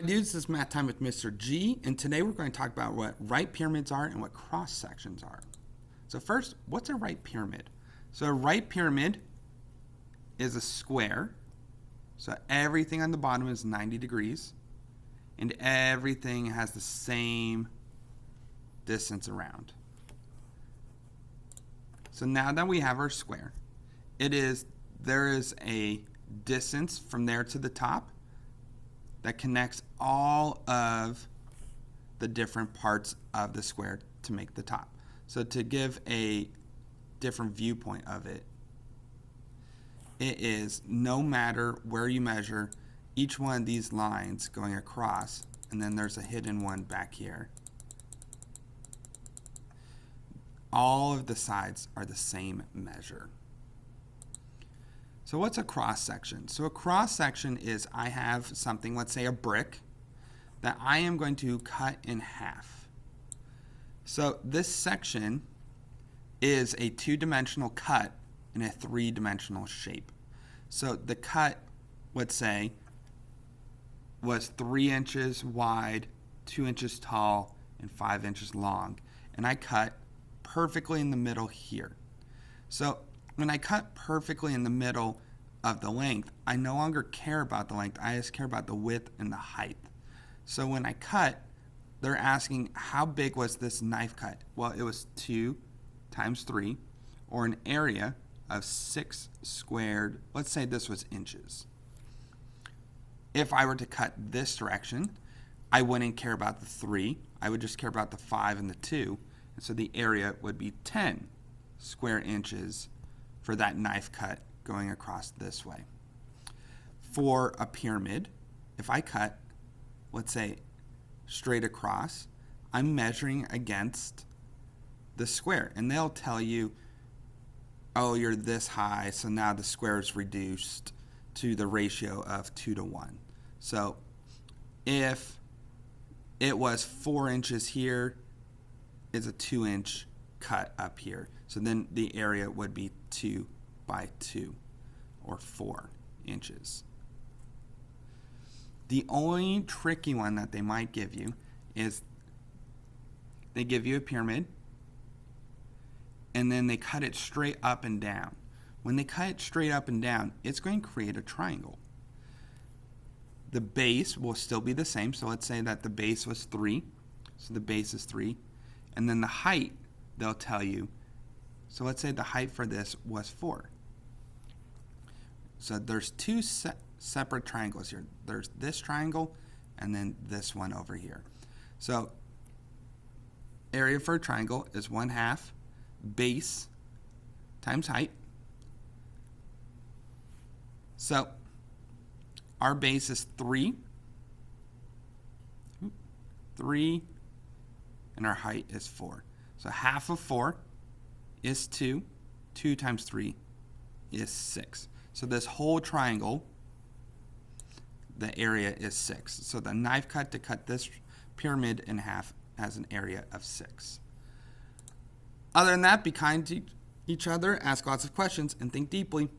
Use this math time with Mr. G, and today we're going to talk about what right pyramids are and what cross sections are. So first, what's a right pyramid? So a right pyramid is a square. So everything on the bottom is 90 degrees, and everything has the same distance around. So now that we have our square, there is a distance from there to the top that connects all of the different parts of the square to make the top. So to give a different viewpoint of it, it is no matter where you measure, each one of these lines going across, and then there's a hidden one back here. All of the sides are the same measure. So what's a cross section? So a cross section is I have something, let's say a brick, that I am going to cut in half. So this section is a two-dimensional cut in a three-dimensional shape. So the cut, let's say, was 3 inches wide, 2 inches tall, and 5 inches long. And I cut perfectly in the middle here. So when I cut perfectly in the middle of the length, I no longer care about the length. I just care about the width and the height. So when I cut, they're asking how big was this knife cut? Well, it was 2 times 3, or an area of 6 squared, let's say this was inches. If I were to cut this direction, I wouldn't care about the 3. I would just care about the 5 and the 2. And so the area would be 10 square inches for that knife cut going across this way. For a pyramid, if I cut, let's say, straight across, I'm measuring against the square. And they'll tell you, oh, you're this high, so now the square is reduced to the ratio of 2 to 1. So if it was 4 inches here, it's a 2-inch cut up here. So then the area would be 2 by 2, or 4 inches. The only tricky one that they might give you is they give you a pyramid, and then they cut it straight up and down. When they cut it straight up and down, it's going to create a triangle. The base will still be the same. So let's say that the base was 3. So the base is 3. And then the height, they'll tell you. So let's say the height for this was 4. So there's two separate triangles here. There's this triangle and then this one over here. So area for a triangle is 1/2 base times height. So our base is 3, and our height is 4. So half of 4 is 2. 2 times 3 is 6. So this whole triangle, the area is 6. So the knife cut to cut this pyramid in half has an area of 6. Other than that, be kind to each other, ask lots of questions, and think deeply.